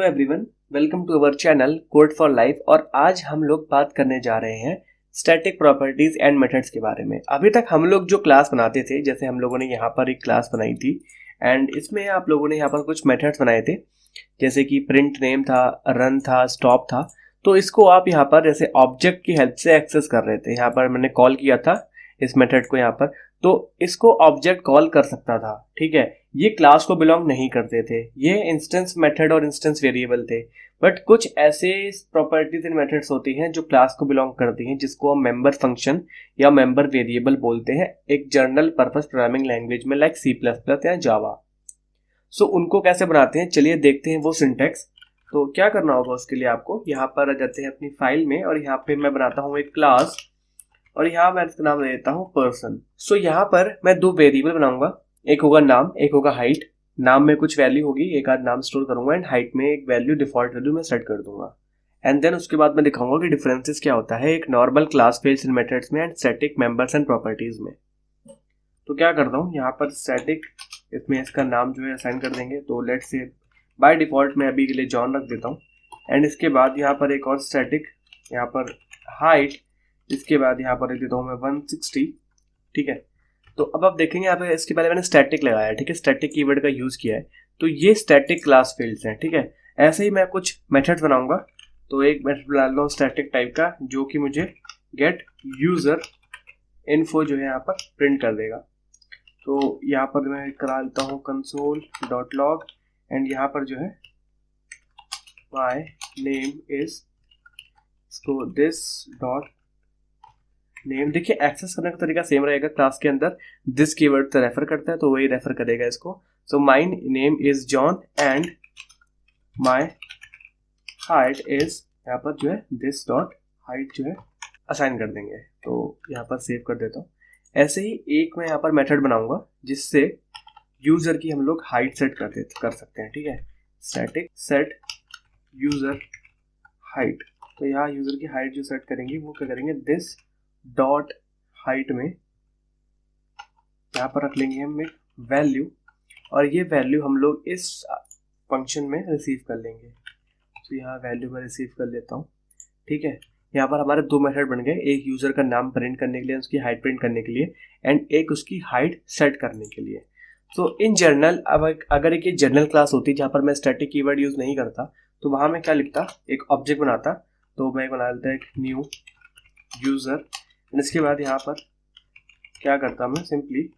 Everyone, welcome to our channel code for life. और आज हम लोग बात करने जा रहे हैं स्टैटिक प्रॉपर्टीज एंड मेथड्स के बारे में। अभी तक हम लोग जो क्लास बनाते थे, जैसे हम लोगों ने यहाँ पर एक क्लास बनाई थी एंड इसमें आप लोगों ने यहाँ पर कुछ मेथड्स बनाए थे, जैसे कि प्रिंट नेम था, रन था, स्टॉप था। तो इसको आप यहाँ पर जैसे ऑब्जेक्ट की हेल्प से एक्सेस कर रहे थे। यहाँ पर मैंने कॉल किया था इस मेथड को यहाँ पर, तो इसको ऑब्जेक्ट कॉल कर सकता था। ठीक है, ये क्लास को बिलोंग नहीं करते थे, ये इंस्टेंस मेथड और इंस्टेंस वेरिएबल थे। बट कुछ ऐसे प्रॉपर्टीज एंड मेथड्स होती हैं जो क्लास को बिलोंग करती हैं, जिसको हम मेंबर फंक्शन या मेंबर वेरिएबल बोलते हैं एक जनरल पर्पस प्रोग्रामिंग लैंग्वेज में, लाइक C++ या जावा। सो उनको कैसे बनाते हैं, चलिए देखते हैं वो सिंटैक्स। तो क्या करना होगा उसके लिए, आपको यहाँ पर आ जाते हैं अपनी फाइल में और यहाँ पे मैं बनाता हूँ एक क्लास और यहाँ मैं इसका नाम दे देता हूँ पर्सन। सो यहाँ पर मैं दो वेरिएबल बनाऊंगा, एक होगा नाम, एक होगा हाइट। नाम में कुछ वैल्यू होगी, एक आध नाम स्टोर करूंगा एंड हाइट में एक वैल्यू, डिफॉल्ट वैल्यू मैं सेट कर दूंगा। एंड देन उसके बाद मैं दिखाऊंगा कि डिफरेंसेस क्या होता है एक normal class files and methods में and static members and properties में। तो क्या करता हूँ यहाँ पर स्टैटिक, इसमें इसका नाम जो है असाइन कर देंगे। तो लेट्स से बाय डिफॉल्ट मैं अभी के लिए जॉन रख देता हूँ। एंड इसके बाद यहाँ पर एक और स्टैटिक, यहाँ पर हाइट, इसके बाद यहाँ पर देता हूँ मैं 160। ठीक है, तो अब आप देखेंगे यहाँ पे इसके पहले मैंने स्टैटिक लगाया है। ठीक है, स्टैटिक कीवर्ड का यूज किया है, तो ये स्टैटिक क्लास फील्ड्स हैं। ठीक है, ऐसे ही मैं कुछ मेथड बनाऊंगा। तो एक मेथड बना लो स्टैटिक टाइप का, जो कि मुझे गेट यूजर इन्फो जो है यहाँ पर प्रिंट कर देगा। तो यहाँ पर मैं करा लेता हूँ console.log एंड यहाँ पर जो है my name is this dot name. देखिए एक्सेस करने का तरीका सेम रहेगा, क्लास के अंदर दिस कीवर्ड से रेफर करता है तो वही रेफर करेगा इसको। So my name is John and my height is, यहाँ पर जो है दिस डॉट हाइट जो है असाइन कर देंगे। तो यहाँ पर सेव कर देता हूँ। ऐसे ही एक मैं यहाँ पर मेथड बनाऊंगा जिससे यूजर की हम लोग हाइट सेट कर सकते हैं। ठीक है, स्टैटिक सेट यूजर हाइट। तो यहाँ यूजर की हाइट जो सेट करेंगे वो क्या करेंगे, दिस डॉट हाइट में यहाँ पर रख लेंगे हम एक वैल्यू और ये वैल्यू हम लोग इस फंक्शन में रिसीव कर लेंगे। तो यहाँ वैल्यू मैं रिसीव कर लेता हूँ। ठीक है, यहाँ पर हमारे दो मेथड बन गए, एक यूजर का नाम प्रिंट करने के लिए, उसकी हाइट प्रिंट करने के लिए, एंड एक उसकी हाइट सेट करने के लिए। तो इन जनरल, अब अगर एक जनरल क्लास होती जहाँ पर मैं स्टैटिक कीवर्ड यूज नहीं करता, तो वहां मैं क्या लिखता, एक ऑब्जेक्ट बनाता। तो मैं बना लेता एक न्यू यूजर, इसके बाद यहाँ पर क्या करता, मैं सिंपली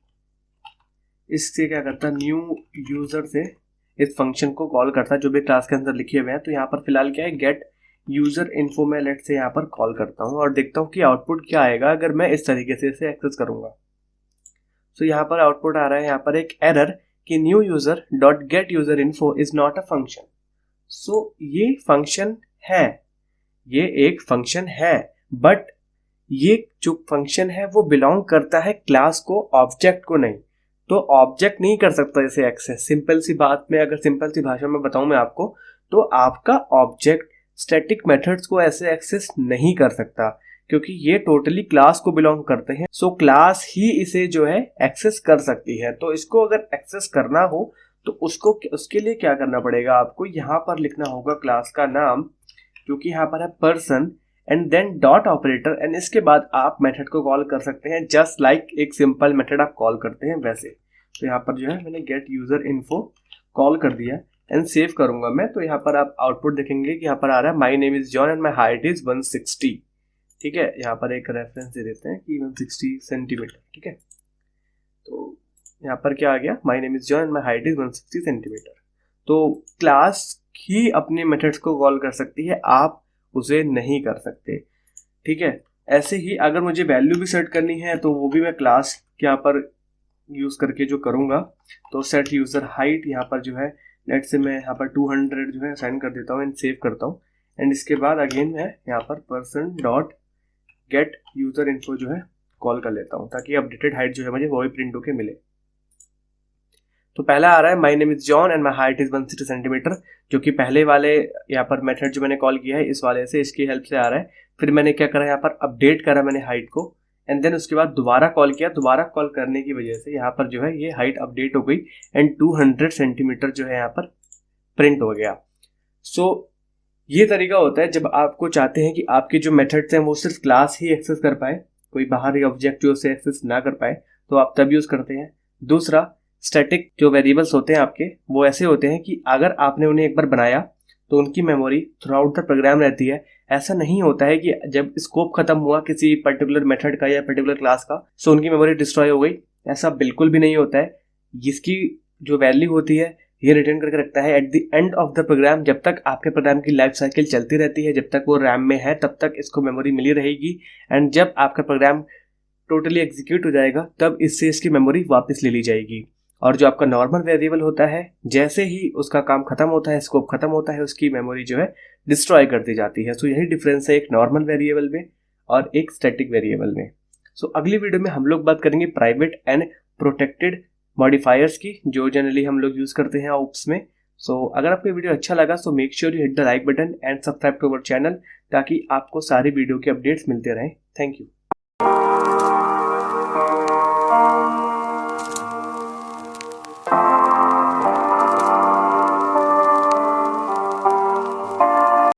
इससे क्या करता, न्यू यूजर से इस फंक्शन को कॉल करता जो भी क्लास के अंदर लिखे हुए हैं। तो यहाँ पर फिलहाल क्या है, गेट यूजर इन्फो में लेट से यहाँ पर कॉल करता हूँ और देखता हूँ कि आउटपुट क्या आएगा अगर मैं इस तरीके से इसे एक्सेस करूंगा। तो यहाँ पर आउटपुट आ रहा है यहाँ पर एक एरर कि new user dot get user info is not a function. So ये फंक्शन है, ये एक फंक्शन है, बट ये जो फंक्शन है वो बिलोंग करता है क्लास को, ऑब्जेक्ट को नहीं। तो ऑब्जेक्ट नहीं कर सकता इसे एक्सेस। सिंपल सी बात में, अगर सिंपल सी भाषा में बताऊं मैं आपको, तो आपका ऑब्जेक्ट स्टैटिक मेथड्स को ऐसे एक्सेस नहीं कर सकता क्योंकि ये टोटली क्लास को बिलोंग करते हैं। सो क्लास ही इसे जो है एक्सेस कर सकती है। तो इसको अगर एक्सेस करना हो तो उसके लिए क्या करना पड़ेगा, आपको यहाँ पर लिखना होगा क्लास का नाम, जो कि यहाँ पर है person, and then dot operator, and इसके बाद आप मेथड को कॉल कर सकते हैं जस्ट लाइक एक सिंपल मेथड आप कॉल करते हैं वैसे। तो यहाँ पर जो है मैंने गेट यूजर इन्फो कॉल कर दिया एंड सेव करूंगा मैं। तो यहाँ पर आप आउटपुट देखेंगे कि यहाँ पर आ रहा है my name is John and my height is 160। ठीक है, यहाँ पर एक रेफरेंस दे देते हैं कि 160 सेंटीमीटर। ठीक है, तो यहाँ पर क्या आ गया, my name is John and my height is 160 centimetre. तो क्लास ही अपने मेथड्स को कॉल कर सकती है, आप उसे नहीं कर सकते। ठीक है, ऐसे ही अगर मुझे वैल्यू भी सेट करनी है तो वो भी मैं क्लास के यहाँ पर यूज करके जो करूंगा। तो सेट यूजर हाइट, यहाँ पर जो है लेट से मैं यहाँ पर 200 जो है असाइन कर देता हूँ एंड सेव करता हूँ। एंड इसके बाद अगेन मैं यहाँ पर person dot get user info जो है कॉल कर लेता हूँ ताकि अपडेटेड हाइट जो है मुझे वो भी प्रिंट होके मिले। तो पहला आ रहा है my name is John and my height is 160 centimetre, जो कि पहले वाले यहाँ पर मेथड जो मैंने कॉल किया है इस वाले से, इसकी हेल्प से आ रहा है। फिर मैंने क्या करा, यहाँ पर अपडेट करा मैंने हाइट को, एंड देन उसके बाद दोबारा कॉल किया। दोबारा कॉल करने की वजह से यहाँ पर जो है ये हाइट अपडेट हो गई एंड 200 सेंटीमीटर जो है यहाँ पर प्रिंट हो गया। सो ये तरीका होता है जब आपको चाहते हैं कि आपके जो मेथड्स हैं वो सिर्फ क्लास ही एक्सेस कर पाए, कोई बाहरी ऑब्जेक्ट जो उसे एक्सेस ना कर पाए, तो आप तब यूज़ करते हैं। दूसरा, स्टैटिक जो वेरिएबल्स होते हैं आपके, वो ऐसे होते हैं कि अगर आपने उन्हें एक बार बनाया तो उनकी memory throughout the program रहती है। ऐसा नहीं होता है कि जब स्कोप खत्म हुआ किसी पर्टिकुलर मेथड का या पर्टिकुलर क्लास का, सो उनकी मेमोरी डिस्ट्रॉय हो गई। ऐसा बिल्कुल भी नहीं होता है। इसकी जो वैल्यू होती है ये रिटर्न करके रखता है at the end of the program. जब तक आपके प्रोग्राम की लाइफ साइकिल चलती रहती है, जब तक वो रैम में है, तब तक इसको मेमोरी मिली रहेगी। एंड जब आपका प्रोग्राम टोटली एग्जीक्यूट हो जाएगा तब इससे इसकी मेमोरी वापस ले ली जाएगी। और जो आपका नॉर्मल वेरिएबल होता है, जैसे ही उसका काम खत्म होता है, स्कोप खत्म होता है, उसकी मेमोरी जो है डिस्ट्रॉय कर दी जाती है। सो यही डिफरेंस है एक नॉर्मल वेरिएबल में और एक स्टैटिक वेरिएबल में। सो अगली वीडियो में हम लोग बात करेंगे प्राइवेट एंड प्रोटेक्टेड मॉडिफायर्स की, जो जनरली हम लोग यूज करते हैं ओप्स में। सो अगर आपको वीडियो अच्छा लगा so make sure you hit the like button and subscribe to our channel, ताकि आपको सारी वीडियो के अपडेट्स मिलते रहें। Thank you.